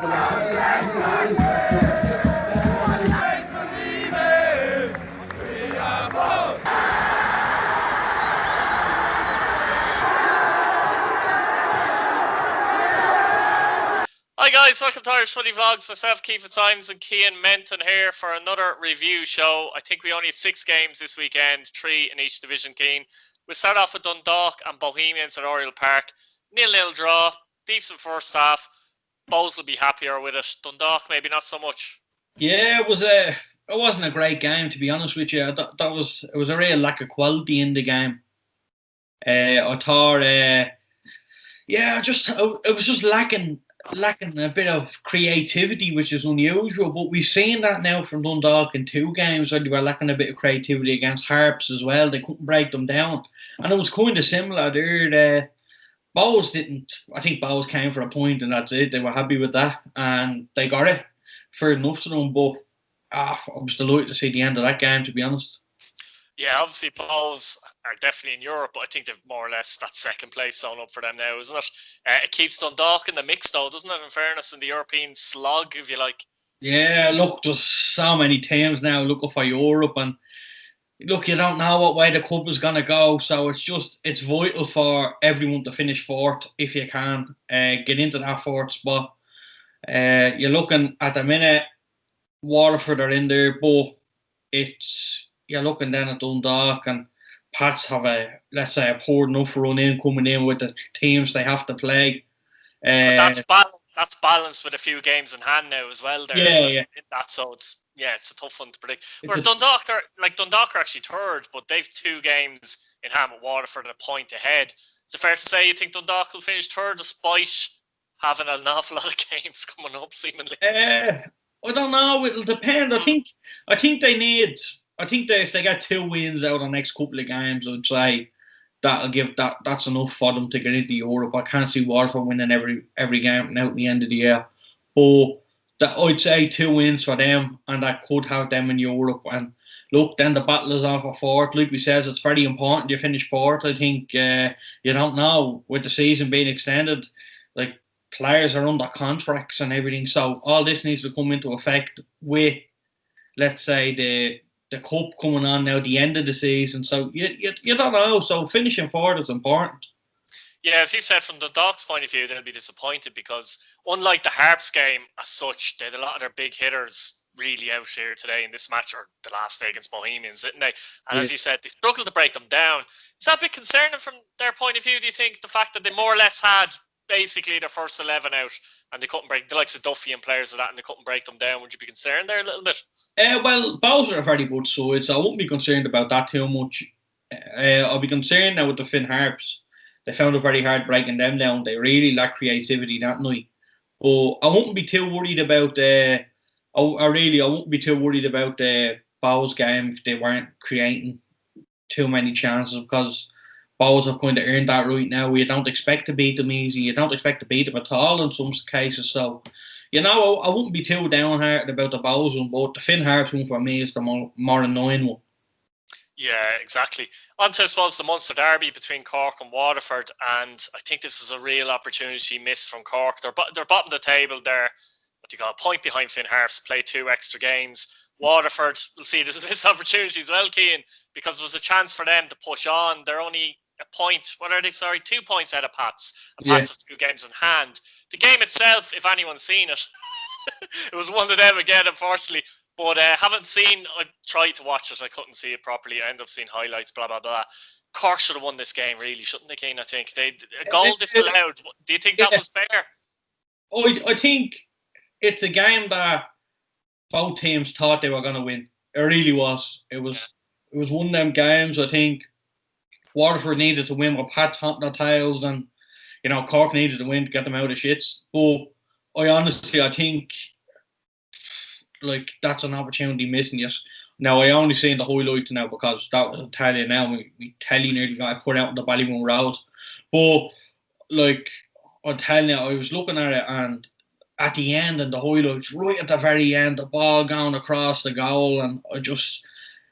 Hi guys, welcome to Irish Footy Vlogs. Myself, Keith Symes and Cian Menton here for another review show. I think we only had 6 games this weekend, 3 in each division, Cian. We'll start off with Dundalk and Bohemians at Oriel Park. 0-0 draw, decent first half. Bows will be happier with it. Dundalk maybe not so much. Yeah, it wasn't a great game, to be honest with you. It was a real lack of quality in the game. I thought, it was just lacking a bit of creativity, which is unusual. But we've seen that now from Dundalk in 2 games where they were lacking a bit of creativity against Harps as well. They couldn't break them down, and it was kind of similar there. Bowles didn't. I think Bowles came for a point, and that's it. They were happy with that, and they got it. Fair enough to them, but I was delighted to see the end of that game, to be honest. Yeah, obviously Bows are definitely in Europe, but I think they've more or less that second place sewn up for them now, isn't it? It keeps Dundalk in the mix though, doesn't it, in fairness, in the European slog, if you like. Yeah, look, there's so many teams now looking for Europe, and look, you don't know what way the cup is going to go, so it's vital for everyone to finish fourth if you can, get into that fourth spot. You're looking at the minute, Waterford are in there, but you're looking then at Dundalk, and Pats have let's say a poor enough run in coming in with the teams they have to play. But that's balanced with a few games in hand now as well. Yeah. That's so it's a tough one to predict. Where Dundalk are actually third, but they've 2 games in hand with Waterford and a point ahead. Is it fair to say you think Dundalk will finish third despite having an awful lot of games coming up, seemingly? I don't know. It'll depend. I think if they get 2 wins out of the next couple of games, I'd say that's enough for them to get into Europe. I can't see Waterford winning every game out at the end of the year, but I'd say 2 wins for them, and that could have them in Europe. And look, then the battle is on for fourth. Like we says, it's very important you finish fourth. I think you don't know, with the season being extended, like, players are under contracts and everything, so all this needs to come into effect with, let's say, the cup coming on now, the end of the season. So you don't know. So finishing fourth is important. Yeah, as you said, from the Docs' point of view, they'll be disappointed because, unlike the Harps game as such, they had a lot of their big hitters really out here today in this match, or the last day against Bohemians, didn't they? And as you said, they struggled to break them down. Is that a bit concerning from their point of view, do you think, the fact that they more or less had basically their first 11 out and they couldn't break the likes of Duffy and players of that, and they couldn't break them down? Would you be concerned there a little bit? Well, both are a very good side, so I wouldn't be concerned about that too much. I'll be concerned now with the Finn Harps. They found it very hard breaking them down. They really lacked creativity that night. But I wouldn't be too worried about I wouldn't be too worried about the Bowles game if they weren't creating too many chances, because Bowles have kind of earned that right now. You don't expect to beat them easy. You don't expect to beat them at all in some cases. So, I wouldn't be too downhearted about the Bowles one, but the Finn Harps one for me is the more annoying one. Yeah, exactly. On to, I suppose, the Munster derby between Cork and Waterford, and I think this was a real opportunity missed from Cork. They're bottom of the table. They're a point behind Finn Harps, play 2 extra games. Waterford, we'll see, there's this opportunity as well, Cian, because there was a chance for them to push on. They're only a point, 2 points out of Pats, and Pats have 2 games in hand. The game itself, if anyone's seen it, it was one of them again, unfortunately. But haven't seen. I tried to watch it. I couldn't see it properly. I ended up seeing highlights. Blah blah blah. Cork should have won this game, really, shouldn't they, Cian? I think a goal disallowed. Do you think that was fair? I think it's a game that both teams thought they were going to win. It really was. It was one of them games. I think Waterford needed to win with Pats on their tails, and Cork needed to win to get them out of shits. But I think, like, that's an opportunity missing. Yes. Now, I only seen the highlights now because that was telly now. We telly nearly got put out on the Ballymun Road. But, like, I'm telling you, I was looking at it, and at the end and the highlights, right at the very end, the ball going across the goal, and I just,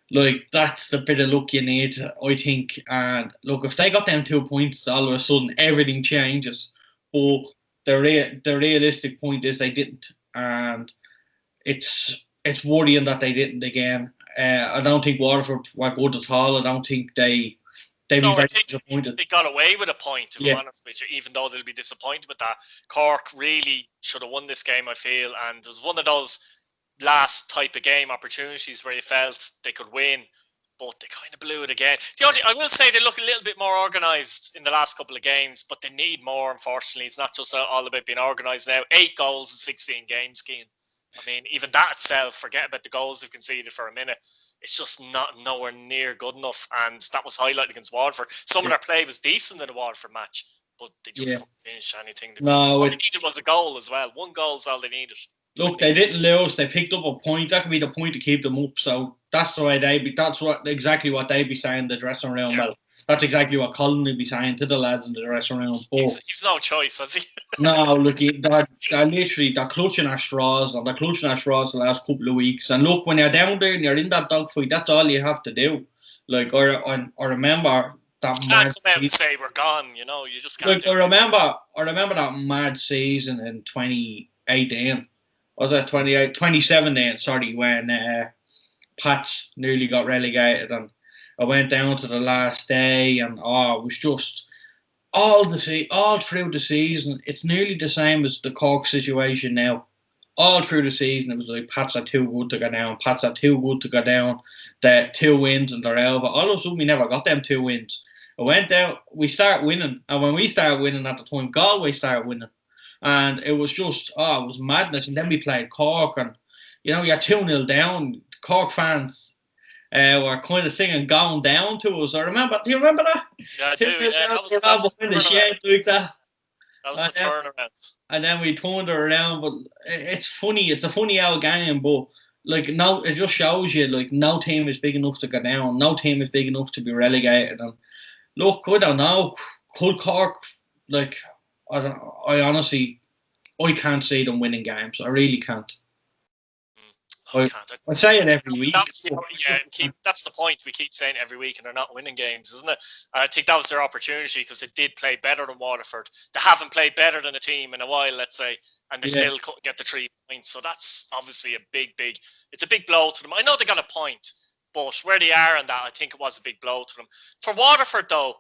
like, that's the bit of luck you need, I think. And look, if they got them 2 points, all of a sudden everything changes. But the realistic point is they didn't, and it's worrying that they didn't again. I don't think Waterford were good at all. I don't think they'd be No, I very think disappointed. they got away with a point, if I'm Yeah. honest with you, even though they'll be disappointed with that. Cork really should have won this game, I feel, and it was one of those last type of game opportunities where you felt they could win, but they kind of blew it again. I will say they look a little bit more organised in the last couple of games, but they need more, unfortunately. It's not just all about being organised now. 8 goals in 16 games, Cian. I mean, even that itself, forget about the goals they've conceded for a minute. It's just not nowhere near good enough, and that was highlighted against Waterford. Some of their play was decent in the Waterford match, but they just couldn't finish anything. All they needed was a goal as well. 1 goal is all they needed. Look, they didn't lose. They picked up a point. That could be the point to keep them up. So that's the way they'd be. That's exactly what they'd be saying in the dressing room. Yeah. Well, that's exactly what Colin would be saying to the lads in the dressing room. He's no choice, has he? No, look, they're clutching at straws, and they're clutching at straws the last couple of weeks. And look, when you're down there and you're in that dogfight, that's all you have to do. Like, I remember that. You can't come out and say we're gone. You know, you just can't. Look, I remember that mad season in 2018. Was that 2017? Sorry, when Pats nearly got relegated, and I went down to the last day, and it was just all through the season. It's nearly the same as the Cork situation now. All through the season, it was like Pats are too good to go down. Pats are too good to go down. The 2 wins and they're over. All of a sudden, we never got them 2 wins. I went down. We start winning, and when we started winning at the time, Galway started winning. And it was just, it was madness. And then we played Cork, and, you're 2-0 down. Cork fans were kind of singing "Going Down" to us. Do you remember that? Yeah, I do. Yeah, that was the shed like that. That was the turnaround. And then we turned it around. But it's funny. It's a funny old game, but like, no, it just shows you, like, no team is big enough to go down. No team is big enough to be relegated. And look, I don't know. Could Cork, like, I honestly, I can't see them winning games. I really can't. I say it every week. That's the point. We keep saying it every week, and they're not winning games, isn't it? I think that was their opportunity, because they did play better than Waterford. They haven't played better than a team in a while, let's say, and they still couldn't get the 3 points. So that's obviously it's a big blow to them. I know they got a point, but where they are on that, I think it was a big blow to them. For Waterford, though,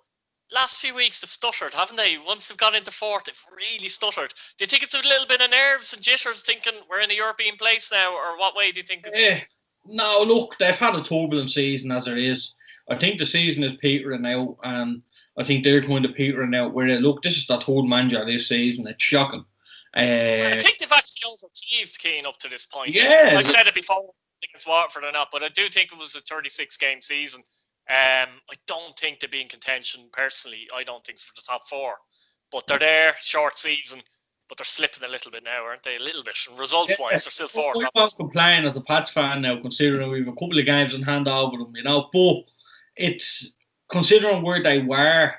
last few weeks they've stuttered, haven't they? Once they've got into 4th, they've really stuttered. Do you think it's a little bit of nerves and jitters, thinking we're in a European place now, or what way do you think it's... No, look, they've had a turbulent season as it is. I think the season is petering out, and I think they're going to petering out where this is the 3rd manager this season. It's shocking. I think they've actually overachieved, Keane, up to this point. Yeah. I've said it before against Watford or not, but I do think it was a 36-game season. I don't think they'll be in contention, personally. I don't think it's for the top 4. But they're there, short season, but they're slipping a little bit now, aren't they? A little bit. And results-wise, they're still 4th. I'm not complaining as a Pats fan now, considering we have a couple of games in hand over them, But it's, considering where they were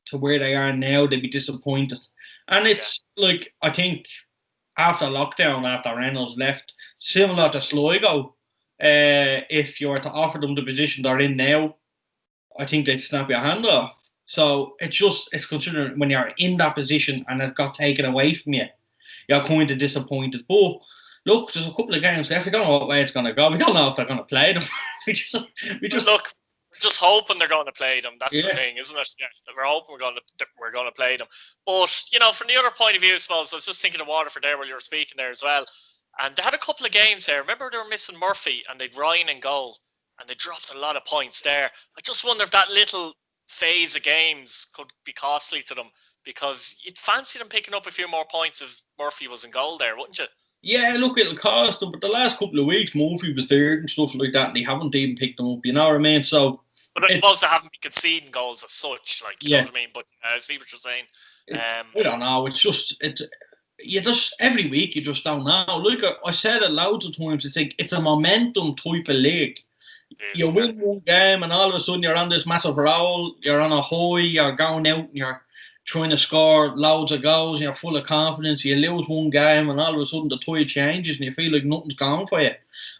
to where they are now, they'd be disappointed. And it's like, I think after lockdown, after Reynolds left, similar to Sligo, if you were to offer them the position they're in now, I think they'd snap your hand off. So it's considering when you're in that position and it got taken away from you, you're kind of disappointed. But look, there's a couple of games left. We don't know what way it's going to go. We don't know if they're going to play them. we just look. We're just hoping they're going to play them. That's the thing, isn't it? Yeah, we're hoping we're going to play them. But from the other point of view, I suppose I was just thinking of Waterford there while you were speaking there as well. And they had a couple of games there. Remember, they were missing Murphy and they'd Ryan in goal. And they dropped a lot of points there. I just wonder if that little phase of games could be costly to them, because you'd fancy them picking up a few more points if Murphy was in goal there, wouldn't you? Yeah, look, it'll cost them. But the last couple of weeks, Murphy was there and stuff like that, and they haven't even picked them up. You know what I mean? So, but I suppose they haven't been conceding goals as such, like, you know what I mean? But I see what you're saying. I don't know. You just every week you just don't know. Look, I said it loads of times. It's like, it's a momentum type of league. You win one game and all of a sudden you're on this massive roll, you're on a high, you're going out and you're trying to score loads of goals and you're full of confidence. You lose one game and all of a sudden the tide changes and you feel like nothing's going for you.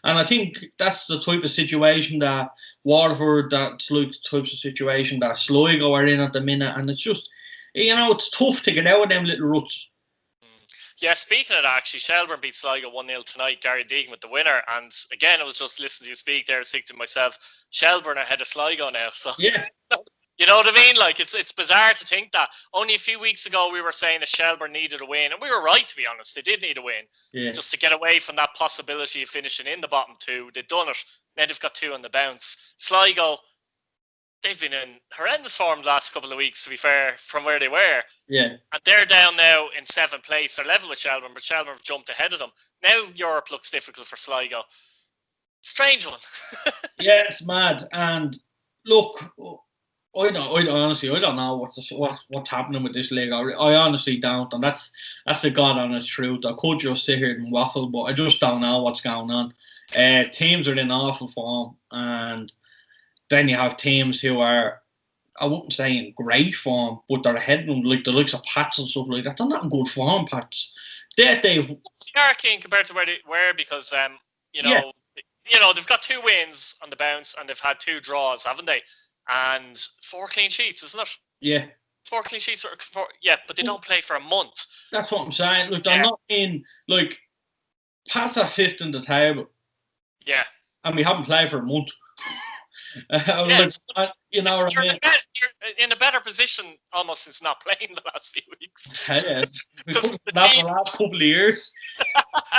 And I think that's the type of situation that Waterford, that's like the type of situation that Sligo are in at the minute. And it's just, it's tough to get out of them little ruts. Yeah, speaking of that, actually, Shelburne beat Sligo 1-0 tonight. Gary Deegan with the winner. And again, I was just listening to you speak there and thinking to myself, Shelburne are ahead of Sligo now. So Yeah. you know what I mean? Like, it's bizarre to think that. Only a few weeks ago, we were saying that Shelburne needed a win. And we were right, to be honest. They did need a win. Yeah. Just to get away from that possibility of finishing in the bottom two. They've done it. Now they've got two on the bounce. Sligo, they've been in horrendous form the last couple of weeks, to be fair, from where they were. Yeah. And they're down now in 7th place. They're level with Shelburne, but Shelburne have jumped ahead of them. Now Europe looks difficult for Sligo. Strange one. Yeah, it's mad. And look, I don't know what's happening with this league. I honestly don't, and that's the god honest truth. I could just sit here and waffle, but I just don't know what's going on. Teams are in awful form, and then you have teams who are, I wouldn't say in great form, but they're ahead of them, like the likes of Pats and stuff like that. They're not in good form, Pats. They've Arcane compared to where they were, because you know, they've got 2 wins on the bounce and they've had 2 draws, haven't they? And 4 clean sheets, isn't it? Yeah. 4 clean sheets, but they don't play for a month. That's what I'm saying. Look, they're not in, like, Pats are 5th in the table. Yeah. And we haven't played for a month. You know what I mean? You're in a better position almost since not playing the last few weeks. Yeah, because the last couple of years.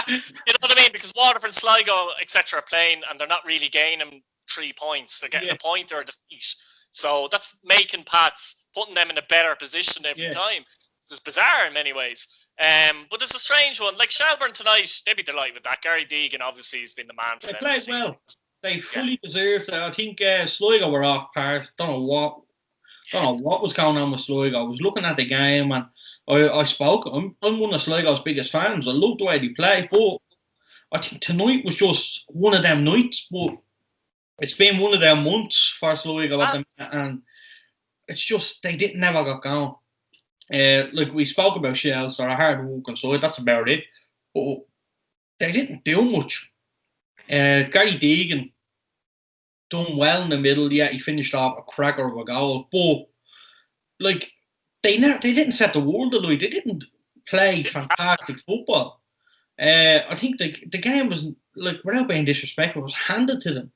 You know what I mean? Because Waterford, Sligo, etc. are playing and they're not really gaining 3 points. They're getting a point or a defeat. So that's making Pats, putting them in a better position every time. It's bizarre in many ways. But it's a strange one. Like Shelburne tonight, they'd be delighted with that. Gary Deegan obviously has been the man for them. They played well. They fully deserved it. I think Sligo were off par. Don't know what was going on with Sligo. I was looking at the game and I spoke. I'm one of Sligo's biggest fans. I love the way they play, but I think tonight was just one of them nights. But it's been one of them months for Sligo at the minute, and it's just they never got going. Like we spoke about Shells, they're a hard working side. That's about it. But they didn't do much. Gary Deegan done well in the middle. Yeah, he finished off a cracker of a goal, but like they didn't set the world alight. They didn't play fantastic football. I think the game was, like, without being disrespectful, was handed to them.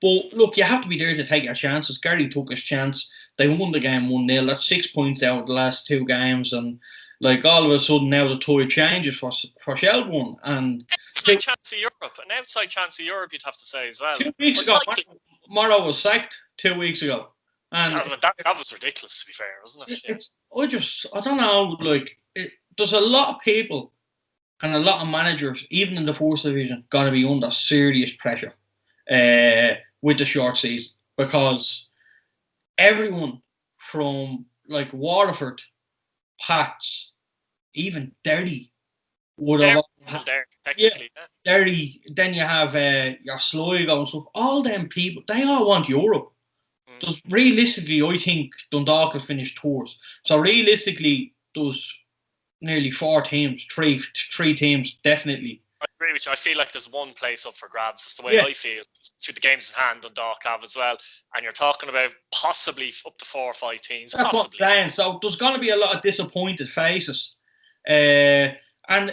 But look, you have to be there to take your chances. Gary took his chance. They won the game 1-0. That's 6 points out of the last 2 games, and like all of a sudden now the tide changes for Shelburne. And outside chance of Europe, you'd have to say as well. 2 weeks ago, Morrow was sacked 2 weeks ago. And that was ridiculous, to be fair, wasn't it? I don't know, like, there's a lot of people and a lot of managers, even in the 4th division, got to be under serious pressure with the short season, because everyone from, like, Waterford, Pats, even Derry would have. Derry. Then you have your Sligo and stuff. All them people, they all want Europe. Does realistically, I think Dundalk have finished tours. So realistically, there's nearly 4 teams, three teams definitely. I agree with you. I feel like there's one place up for grabs. That's the way I feel. Through the games in hand, Dundalk have as well. And you're talking about possibly up to 4 or 5 teams. That's possibly. What I'm saying. So there's going to be a lot of disappointed faces. And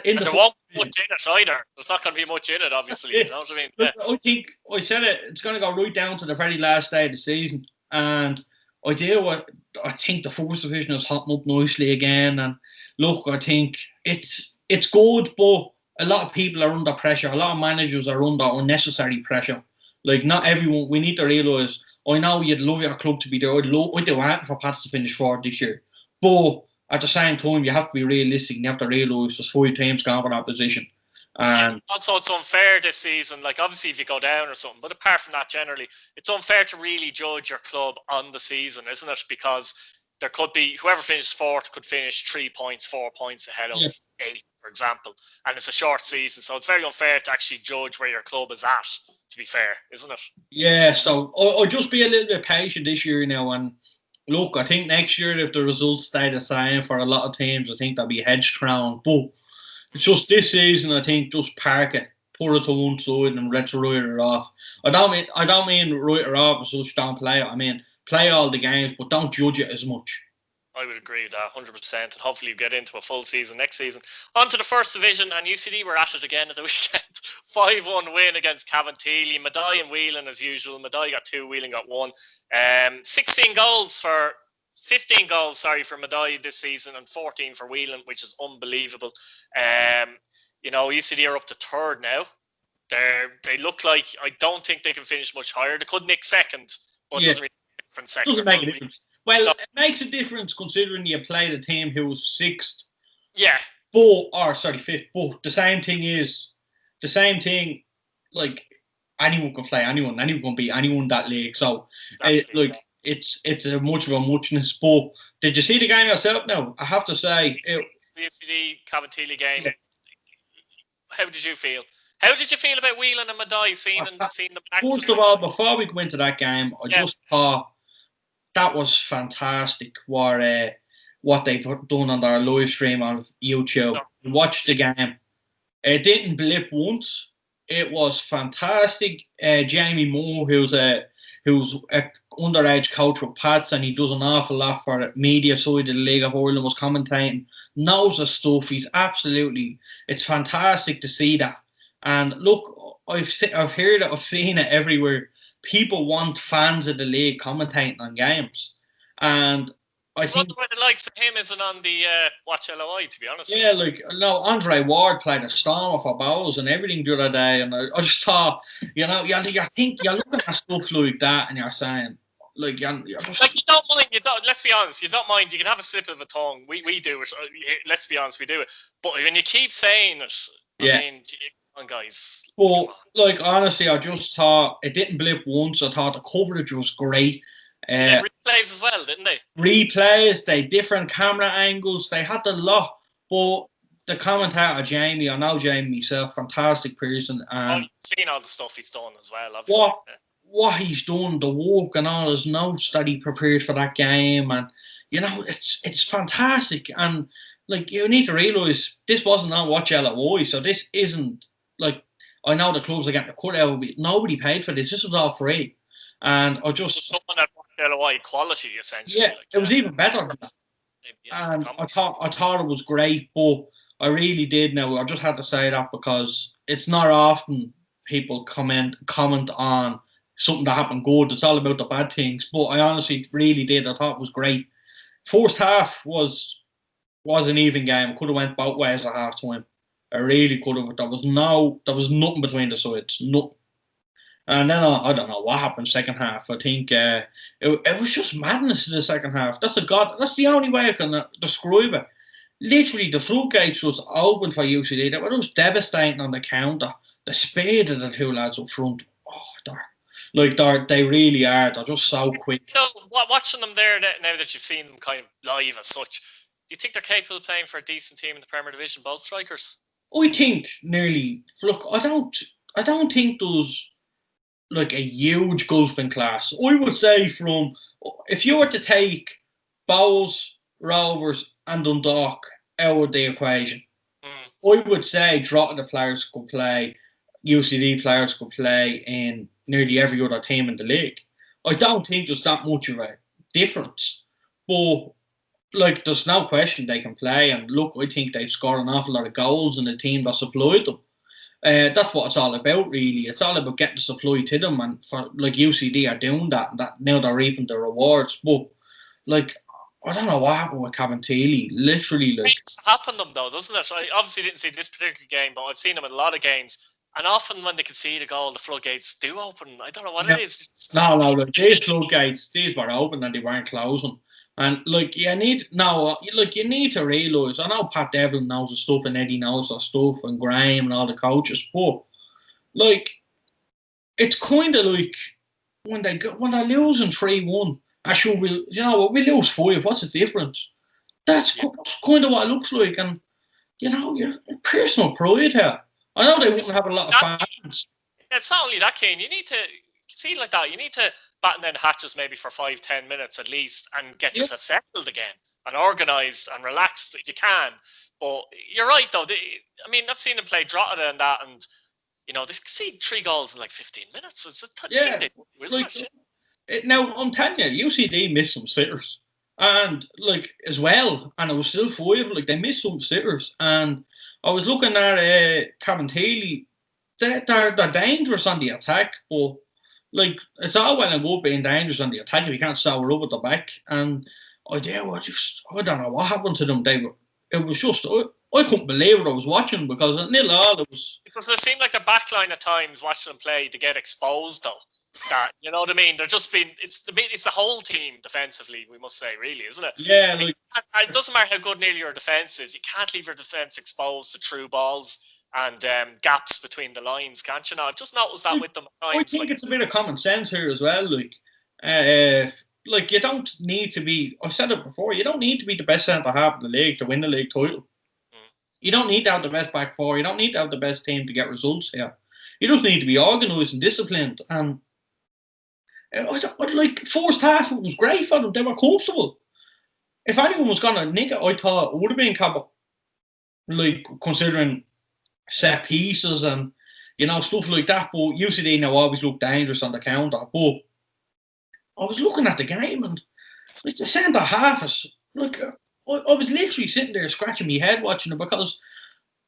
there won't be much in it either. There's not going to be much in it, obviously. You know what I mean? Look, I think I said it's going to go right down to the very last day of the season. And I think the 4th division is hotting up nicely again. And look, I think it's good, but a lot of people are under pressure. A lot of managers are under unnecessary pressure. Like, not everyone. We need to realise. I know you'd love your club to be there. I'd do anything for Pats to finish 4th this year, but at the same time, you have to be realistic. And you have to realise there's 5 teams going for that position. And also, it's unfair this season. Like, obviously, if you go down or something, but apart from that, generally, it's unfair to really judge your club on the season, isn't it? Because there could be whoever finishes 4th could finish 3 points, 4 points ahead of 8, for example, and it's a short season, so it's very unfair to actually judge where your club is at. To be fair, isn't it? Yeah. So I'll just be a little bit patient this year now, and look, I think next year, if the results stay the same for a lot of teams, I think there'll be heads thrown. But it's just this season, I think, just park it, put it to one side, and let's write it off. I don't mean write it off as such, don't play it. I mean, play all the games, but don't judge it as much. I would agree with that 100%, and hopefully you get into a full season next season. On to the first division, and UCD were at it again at the weekend. 5-1 win against Cavantilli. Maddai and Whelan as usual. Maddai got 2, Whelan got 1. 15 goals for Maddai this season and 14 for Whelan, which is unbelievable. UCD are up to 3rd now. They look like, I don't think they can finish much higher. They could nick 2nd, but it doesn't really make a difference. Doesn't make a difference. Well, it makes a difference considering you played a team who was 6th. Yeah. 5th. But the same thing, like, anyone can play anyone. Anyone can beat anyone that league. So, exactly, it's a much of a muchness. But did you see the game yourself now? I have to say. The UCD Cavantilli game. Yeah. How did you feel? How did you feel about Whelan and Maddai seeing them? First of all, before we go into that game, I just thought that was fantastic what they done on their live stream on YouTube. Watch the game. It didn't blip once. It was fantastic. Jamie Moore, who's a underage coach with Pats, and he does an awful lot for the media side of the League of Ireland, was commentating, knows the stuff. It's fantastic to see that. And look, I've heard it, I've seen it everywhere. People want fans of the league commentating on games, and I think the likes of him isn't on the Watch LOI, to be honest. Yeah, Andre Ward played a storm for Bowles and everything the other day, and I just thought, you think you're looking at stuff like that, and you're saying, you're just you don't mind. Let's be honest, you don't mind. You can have a slip of a tongue. We do it. Let's be honest, we do it. But when you keep saying it, I mean, come on, guys. Well, honestly, I just thought it didn't blip once. I thought the coverage was great. They replays as well, didn't they? Replays, they different camera angles, they had the lot. But the commentator Jamie, I know Jamie myself, fantastic person, and I've seen all the stuff he's done as well. Obviously, what he's done, the work and all his notes that he prepared for that game, and it's fantastic. And you need to realise this wasn't on Watch LOI, so this isn't I know the clubs are getting the cut out, but nobody paid for this. This was all free. And I just someone at LOI quality, essentially. Yeah, it was even better than that. And I thought it was great, but I really did now. I just had to say that because it's not often people comment on something that happened good. It's all about the bad things. But I honestly really did. I thought it was great. First half was an even game. Could have went both ways at half time. I really could have. There was nothing between the sides. Nothing. And then I don't know what happened second half. I think it was just madness in the second half. That's the only way I can describe it. Literally, the floodgates was open for UCD. They were just devastating on the counter. The speed of the two lads up front. They really are. They're just so quick. So, watching them there now that you've seen them kind of live as such, do you think they're capable of playing for a decent team in the Premier Division, both strikers? I think nearly. Look, I don't think there's a huge gulfing class. I would say if you were to take Bowles, Rovers and Dundalk out of the equation, I would say Drogheda players could play, UCD players could play in nearly every other team in the league. I don't think there's that much of a difference. But there's no question they can play, and look, I think they've scored an awful lot of goals in the team that supplied them. That's what it's all about, really. It's all about getting the supply to them, and for UCD are doing that, and that now they're reaping the rewards. But I don't know what happened with Cavantilli. Literally, it's happened them though, doesn't it? I obviously didn't see this particular game, but I've seen them in a lot of games. And often when they concede a goal, the floodgates do open. I don't know what it is. No, these floodgates, these were open and they weren't closing. And you need to realise. I know Pat Devlin knows the stuff, and Eddie knows the stuff, and Graham and all the coaches. But it's kind of when they're losing 3-1. Actually, we lose 5. What's the difference? That's kind of what it looks like, and your personal pride here. I know they wouldn't have a lot of fans. It's not only that, Kane. You need to see like that. You need to batten down the hatches maybe for 5-10 minutes at least, and get yourself settled again, and organised and relaxed if you can. But you're right though. I've seen them play Drogheda and that, and they concede 3 goals in 15 minutes. It's a thing they do, isn't it? Now I'm telling you, UCD missed some sitters. And like as well, and it was still 5. Like they missed some sitters, and I was looking at Kevin Taylor. They're dangerous on the attack, but like it's all well and good being dangerous on the attack if you can't sour up at the back. And I don't know what happened to them. It was just I couldn't believe what I was watching because at 0-0 it was. Because it seemed like the backline at times watching them play to get exposed though. That you know what I mean? They're just being it's the whole team defensively, we must say, really, isn't it? Yeah, I mean, it doesn't matter how good nearly your defense is, you can't leave your defense exposed to through balls and gaps between the lines, can't you? Now I've just noticed that with them at I times. think it's a bit of common sense here as well. Like you don't need to be. I said it before. You don't need to be the best centre half in the league to win the league title. You don't need to have the best back four. You don't need to have the best team to get results here. You just need to be organised and disciplined. And like first half, it was great for them. They were comfortable. If anyone was gonna nick it, I thought it would have been Cabot. Like considering set pieces and stuff like that. But UCD now always look dangerous on the counter. But I was looking at the game and like the centre half is like I was literally sitting there scratching my head watching it because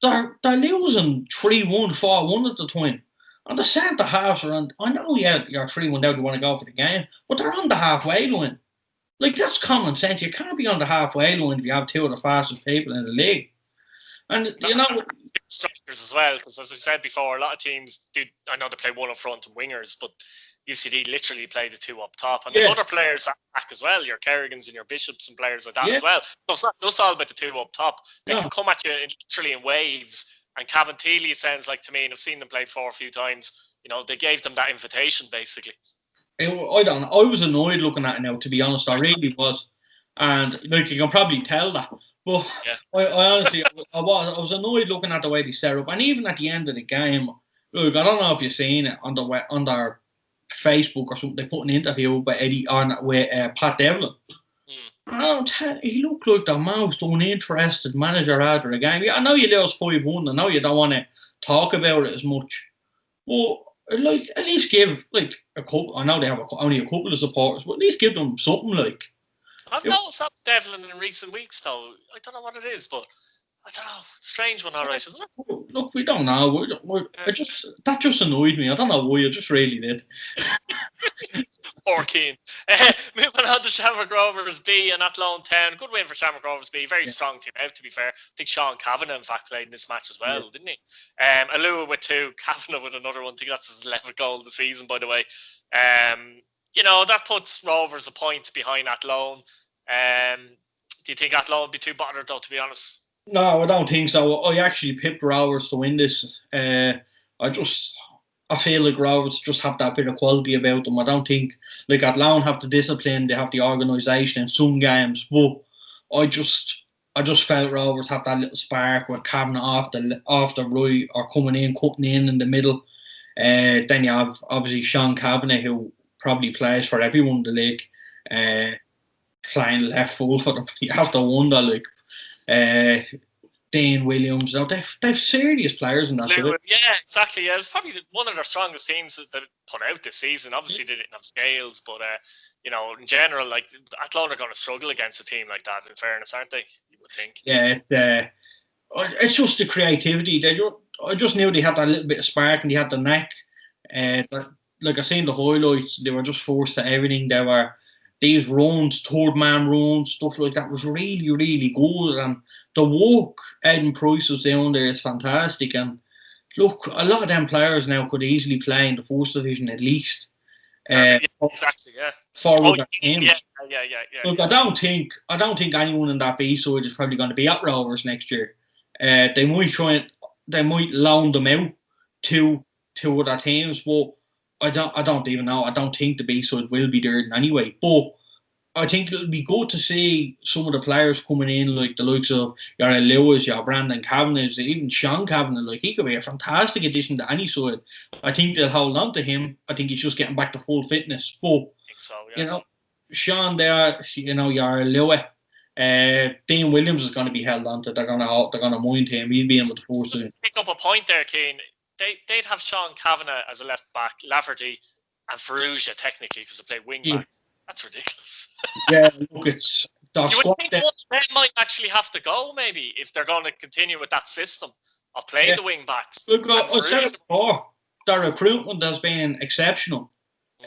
they're losing 3-1, 4-1 at the time. And the centre halves are on. I know you're 3-1 down, you want to go for the game, but they're on the halfway line. Like that's common sense. You can't be on the halfway line if you have two of the fastest people in the league. And strikers as well, because as we said before, a lot of teams do. I know they play one up front and wingers, but UCD literally play the two up top, and there's other players back as well. Your Kerrigans and your Bishops and players like that as well. So it's not just all about the two up top. They can come at you literally in waves. And Cavan Thiele sounds like to me, and I've seen them play a few times. They gave them that invitation basically. I don't know. I was annoyed looking at it now. To be honest, I really was, and like you can probably tell that. But I honestly, I was annoyed looking at the way they set up, and even at the end of the game, look, I don't know if you've seen it on their Facebook or something. They put an interview with Eddie on with Pat Devlin. He looked like the most uninterested manager after the game. I know you lose 5-1. I know you don't want to talk about it as much, but like at least give like a couple. I know they have only a couple of supporters, but at least give them something like. I've noticed that Devlin in recent weeks, though. I don't know what it is, but I don't know. Strange one, all right, isn't it? Look, we don't know. That just annoyed me. I don't know why. It just really did. Poor Keane. Moving on to Shamrock Rovers B and Athlone Town. Good win for Shamrock Rovers B. Very strong team out, to be fair. I think Sean Kavanagh, in fact, played in this match as well, didn't he? Alua with 2, Kavanagh with another one. I think that's his 11th goal of the season, by the way. That puts Rovers a point behind Athlone. Do you think Athlone would be too bothered, though, to be honest? No, I don't think so. I actually picked Rovers to win this. I feel like Rovers just have that bit of quality about them. I don't think like Athlone have the discipline, they have the organisation in some games, but I just felt Rovers have that little spark with Kavanagh off the right or coming in, cutting in the middle. Then you have obviously Sean Kavanagh, who probably plays for everyone in the league, playing left full for them. You have to wonder like. Dane Williams. Now they've serious players in that. Yeah, exactly. Yeah, it's probably one of their strongest teams that they put out this season. Obviously, they didn't have scales, but in general, like Athlone are going to struggle against a team like that. In fairness, aren't they? You would think. Yeah, it's just the creativity. I just knew they had that little bit of spark and they had the neck. Like I seen the highlights, they were just forced to everything. They were these runs, third man runs, stuff like that was really, really good. And the work Eden Price was down there is fantastic. And look, a lot of them players now could easily play in the first division at least. Exactly, yeah. Forward teams. Yeah. Look, I don't think anyone in that B side is probably going to be at Rovers next year. They might loan them out to other teams, but I don't even know. I don't think the B side will be there anyway. But I think it'll be good to see some of the players coming in, like the likes of your Lewis, your Brandon Kavanagh, even Sean Kavanagh. Like he could be a fantastic addition to any side. I think they'll hold on to him. I think he's just getting back to full fitness. But I think so, yeah. Sean there, your Lewis, Dean Williams is going to be held on to. They're going to mind him. He'll be in with the force. Just pick up a point there, Keane. They'd have Sean Kavanagh as a left back, Lafferty and Ferrugia technically because they play wing back. That's ridiculous. Yeah, look, the You would squad think that, one of them might actually have to go, maybe, if they're going to continue with that system of playing the wing backs. look, And I said it before, the recruitment has been exceptional.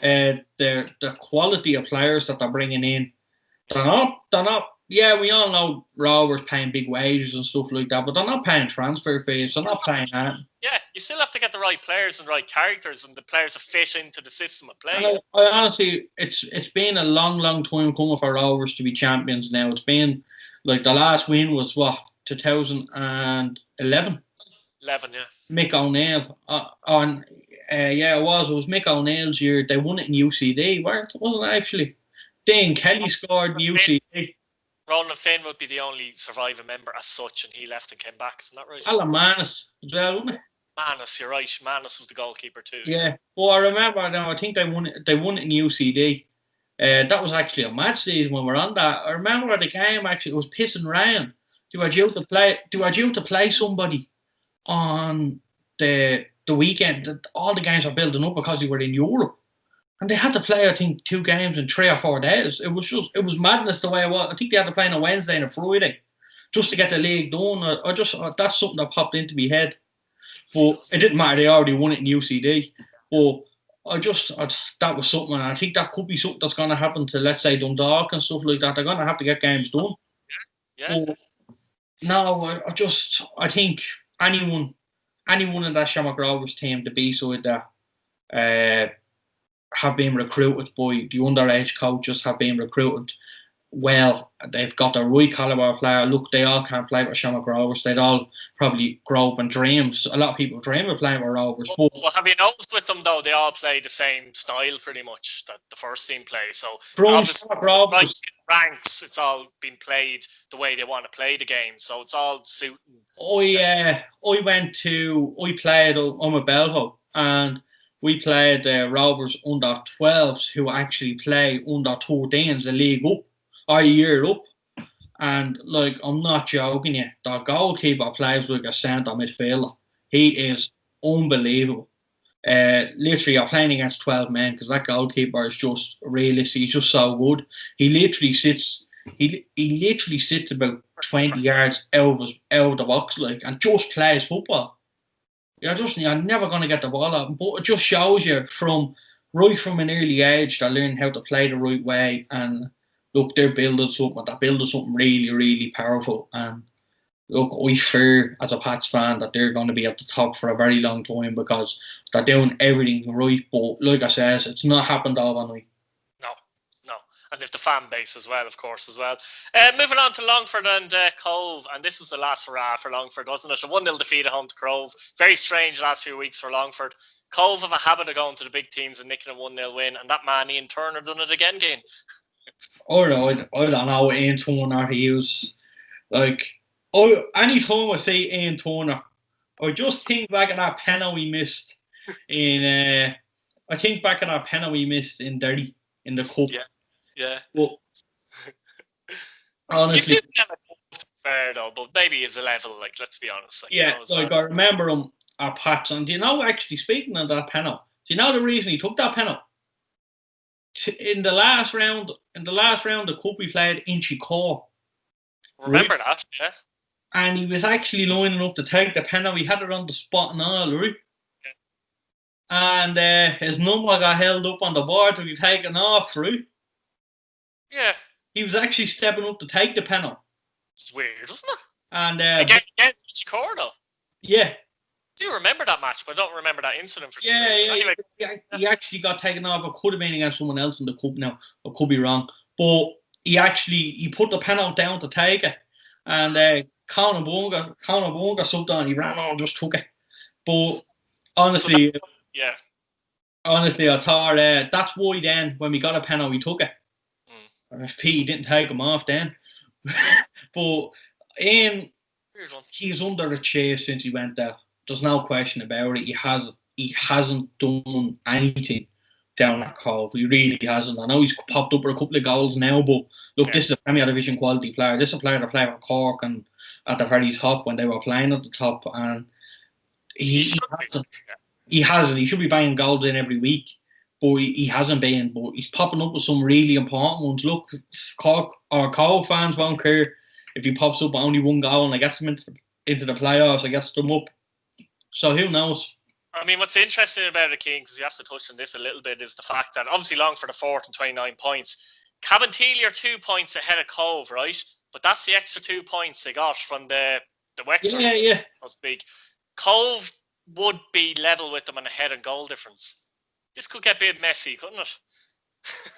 The quality of players that they're bringing in, they're not. Yeah, we all know Rovers paying big wages and stuff like that, but they're not paying transfer fees. They're not paying that. Yeah, you still have to get the right players and right characters, and the players that fit into the system of play. And I honestly, it's been a long time coming for Rovers to be champions. Now it's been like the last win was what 2011. 11, yeah. Mick O'Neill yeah, it was Mick O'Neill's year. They won it in UCD. Wasn't it actually? Dane Kelly scored in UCD. Roland Finn would be the only surviving member as such, and he left and came back. Isn't that right? Alan Manus as well, wasn't it? Manus, you're right. Manus was the goalkeeper too. Yeah. Well, I remember now. I think they won it. They won it in UCD. That was actually a match season when we were on that. I remember the game actually. It was pissing rain. They were due to play somebody on the weekend. All the games were building up because they were in Europe, and they had to play, I think, 2 games in 3 or 4 days. It was madness the way it was. I think they had to play on a Wednesday and a Friday just to get the league done. That's something that popped into my head. But it didn't matter. They already won it in UCD. But that was something. And I think that could be something that's going to happen to, let's say, Dundalk and stuff like that. They're going to have to get games done. Yeah. But no, I think anyone in that Shamrock Rovers team, the B-side that have been recruited by the underage coaches, have been recruited well. They've got the right caliber player. Look, they all can't play with Shamrock Rovers. They'd all probably grow up in dreams. A lot of people dream of playing with Rovers. Well, have you noticed with them though? They all play the same style pretty much that the first team plays. So obviously, right ranks, it's all been played the way they want to play the game. So it's all suiting. I played. I'm a Belvo, and we played Rovers under 12s who actually play under 13s, the league up or the year up. And like, I'm not joking you, the goalkeeper plays like a centre midfielder. He is unbelievable. Literally, you're playing against 12 men because that goalkeeper is just realistic. He's just so good. He literally sits about 20 yards out of the box, like, and just plays football. You're never going to get the ball out, but it just shows you from an early age they're learning how to play the right way. And look, they're building something really, really powerful. And look, I fear as a Pats fan that they're going to be at the top for a very long time because they're doing everything right. But like I said, it's not happened overnight. No. And there's the fan base as well, of course, as well. Moving on to Longford and Cove, and this was the last hurrah for Longford, wasn't it? A 1-0 defeat at home to Cove. Very strange last few weeks for Longford. Cove have a habit of going to the big teams and nicking a 1-0 win, and that man Ian Turner done it again, Gain. I don't know Ian Turner. He was like, any time I see Ian Turner, I just think back at that penalty we missed in. I think back at that penalty we missed in Derry in the cup. Yeah. Well, honestly, he's still fair though, but maybe he's a level. Like, let's be honest. I remember him at Pats, and do you know, actually speaking of that penalty, do you know the reason he took that penalty? In the last round of cup we played in Chicago. Remember that, yeah. And he was actually lining up to take the penalty. He had it on the spot and all, right? Yeah. And his number got held up on the board to be taken off, right? Yeah. He was actually stepping up to take the penalty. It's weird, isn't it? And against Chicago, though. Yeah. I do remember that match, but I don't remember that incident for some reason. Anyway, he actually got taken off. It could have been against someone else in the cup now. I could be wrong. But he put the penalty down to take it. And Conor Bunga subbed on. He ran on and just took it. But honestly, I thought that's why then when we got a penalty, we took it. If P didn't take him off then. But he's under the chase since he went there. There's no question about it. He hasn't done anything down at Cove. He really hasn't. I know he's popped up with a couple of goals now, but look, this is a Premier Division quality player. This is a player that played for Cork and at the very top when they were playing at the top, and he hasn't. He should be banging goals in every week. but he hasn't been. But he's popping up with some really important ones. Look, Cole fans won't care if he pops up with only one goal and I gets them into the playoffs. I gets them up. So who knows? I mean, what's interesting about it, Keane, because you have to touch on this a little bit, is the fact that obviously Longford are fourth and 29 points. Cabinteely are 2 points ahead of Cove, right? But that's the extra 2 points they got from the Wexford, Yeah. so to speak. Cove would be level with them and ahead of goal difference. This could get a bit messy, couldn't it?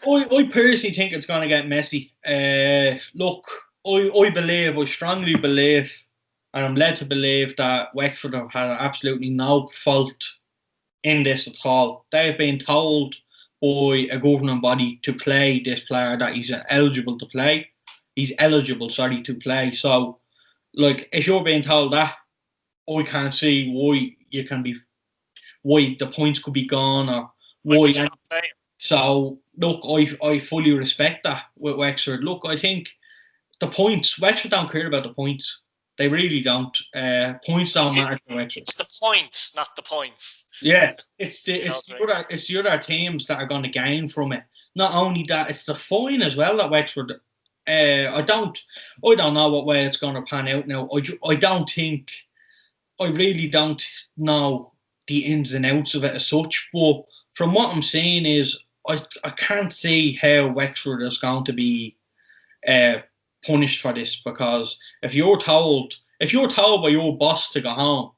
I personally think it's going to get messy. Look, I strongly believe, and I'm led to believe that Wexford have had absolutely no fault in this at all. They've been told by a governing body to play this player that he's eligible to play. He's eligible, to play. So, like, if you're being told that, I can't see why the points could be gone or why. So, look, I fully respect that with Wexford. Look, I think the points, Wexford don't care about the points. They really don't. Points don't matter to Wexford. It's the point, not the points. Yeah, it's the other teams that are going to gain from it. Not only that, it's the fine as well that Wexford. I don't know what way it's going to pan out now. I really don't know the ins and outs of it as such. But from what I'm seeing is, I can't see how Wexford is going to be punished for this, because if you're told by your boss to go home,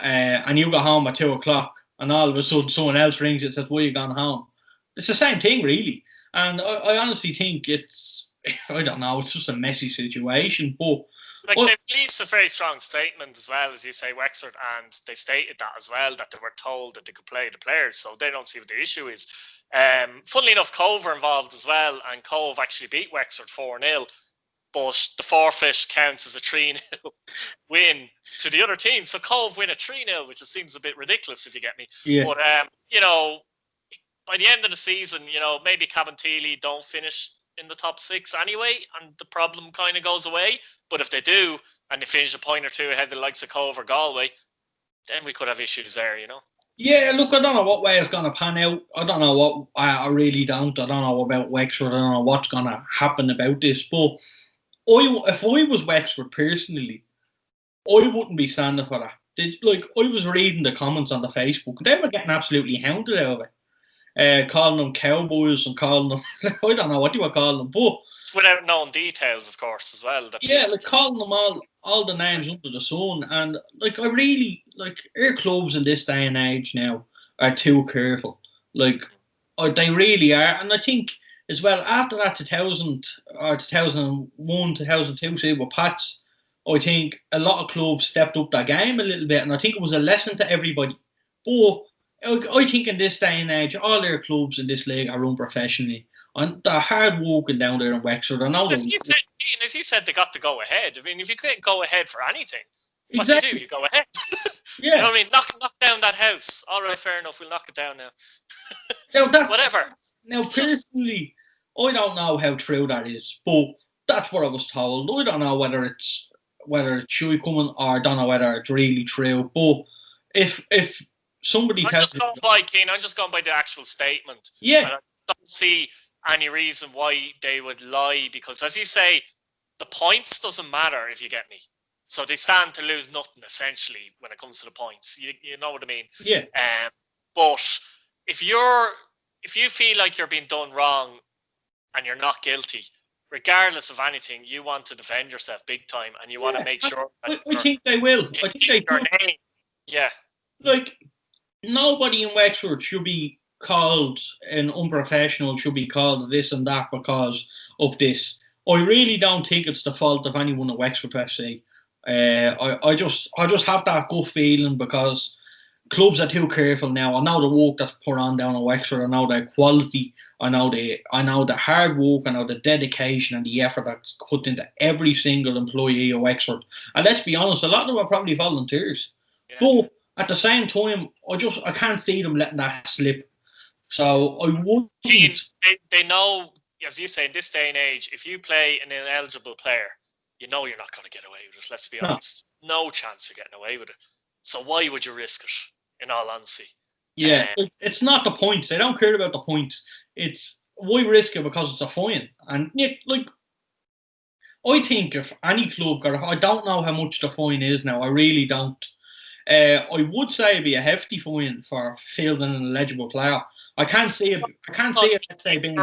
and you go home at 2:00, and all of a sudden someone else rings and says, "Why are you gone home?" It's the same thing, really. And I honestly think it's, I don't know, it's just a messy situation. But like, they released a very strong statement as well, as you say, Wexford, and they stated that as well, that they were told that they could play the players, so they don't see what the issue is. Funnily enough, Cove were involved as well, and Cove actually beat Wexford 4-0, but the forfeit counts as a 3-0 win to the other team. So Cove win a 3-0, which just seems a bit ridiculous, if you get me. yeah. But, by the end of the season, maybe Cabinteely don't finish in the top 6 anyway, and the problem kind of goes away. But if they do, and they finish a point or two ahead of the likes of Cove or Galway, then we could have issues there, Yeah, look, I don't know what way it's going to pan out. I don't know what, I really don't. I don't know about Wexford. I don't know what's going to happen about this. But if I was Wexford personally, I wouldn't be standing for that. I was reading the comments on the Facebook. They were getting absolutely hounded out of it. Calling them cowboys and calling them, I don't know what you were calling them, but without knowing details, of course, as well. Calling them all the names under the sun. And I really, our clubs in this day and age now are too careful. They really are. And I think as well, after that 2000 or 2001, 2002 season with Pats, I think a lot of clubs stepped up their game a little bit, and I think it was a lesson to everybody. But I think in this day and age, all their clubs in this league are run professionally. And they're hard walking down there in Wexford. I know as you said, they got to go ahead. I mean, if you couldn't go ahead for anything, exactly. What do? You go ahead. Yeah. You know what I mean? Knock down that house. All right, fair enough. We'll knock it down now. Whatever. Now, personally, I don't know how true that is, but that's what I was told. I don't know whether it's should coming, or I don't know whether it's really true. But if somebody tells me, I'm just going by the actual statement. Yeah. And I don't see any reason why they would lie, because, as you say, the points doesn't matter, if you get me. So they stand to lose nothing, essentially, when it comes to the points. You know what I mean? Yeah. But if you feel like you're being done wrong and you're not guilty, regardless of anything, you want to defend yourself big time, and you want to make sure. I think they will. I think they will. Yeah. Nobody in Wexford should be called an unprofessional, should be called this and that because of this. I really don't think it's the fault of anyone at Wexford FC. I just have that gut feeling, because clubs are too careful now. I know the work that's put on down in Wexford. I know their quality. I know the hard work. I know the dedication and the effort that's put into every single employee of Wexford. And let's be honest, a lot of them are probably volunteers. Yeah. But at the same time, I can't see them letting that slip. So I wouldn't. They know, as you say, in this day and age, if you play an ineligible player, you know you're not going to get away with it. Let's be honest. No chance of getting away with it. So why would you risk it, in all honesty? Yeah, it's not the points. They don't care about the points. It's why risk it because it's a fine. And yeah, like I think if any club got, I don't know how much the fine is now. I really don't. I would say it'd be a hefty fine for fielding an eligible player. I can't see it. I can't see it. Let's say being.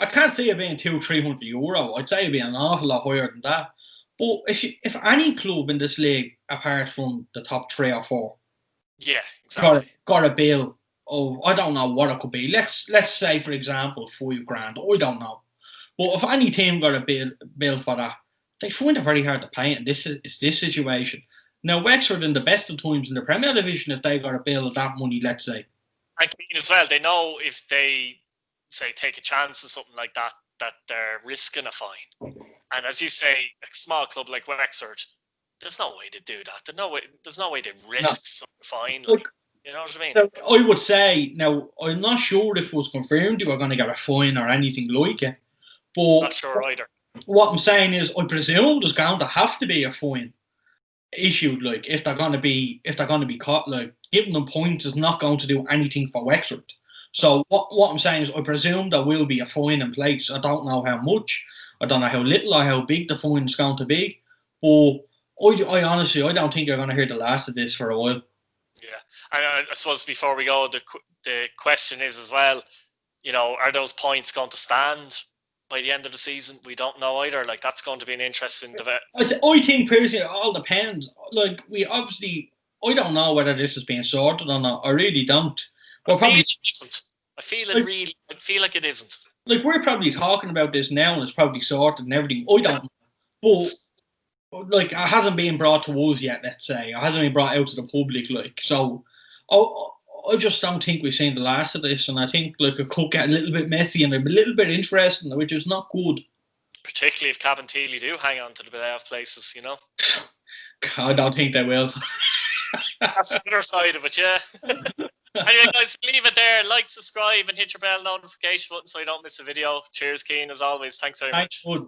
I can't see it being €200-300. I'd say it'd be an awful lot higher than that. But if any club in this league, apart from the top 3 or 4, yeah, exactly, got a bill of, I don't know what it could be. Let's say for example £5,000. I don't know. But if any team got a bill for that, they find it very hard to pay it in this situation. Now, Wexford in the best of times in the Premier Division, if they got a bill of that money, let's say. I mean, as well, they know if they, say, take a chance or something like that, that they're risking a fine. And as you say, a small club like Wexford, there's no way to do that. There's no way to risk some fine. Like, you know what I mean? Now, I would say, now, I'm not sure if it was confirmed you were going to get a fine or anything like it. But not sure either. What I'm saying is, I presume there's going to have to be a fine issued. Like, if they're going to be caught, like, giving them points is not going to do anything for Wexford. So what I'm saying is, I presume there will be a fine in place. I don't know how much, I don't know how little or how big the fine is going to be. But I honestly, I don't think you're going to hear the last of this for a while. Yeah, and I suppose before we go, the question is as well, you know, are those points going to stand by the end of the season? We don't know either. Like, that's going to be an interesting debate. I think personally, it all depends. Like, we obviously, I don't know whether this is being sorted or not. I really don't. I feel it isn't. I feel like it isn't. Like, we're probably talking about this now and it's probably sorted and everything. I don't know. But, like, it hasn't been brought to us yet, let's say. It hasn't been brought out to the public, like. So, I just don't think we've seen the last of this. And I think, like, it could get a little bit messy and a little bit interesting, which is not good. Particularly if Cabinteely do hang on to the playoff places, you know? I don't think they will. That's the other side of it, yeah. Anyway, guys, leave it there. Like, subscribe, and hit your bell notification button so you don't miss a video. Cheers, Keane, as always. Thanks very much. Good.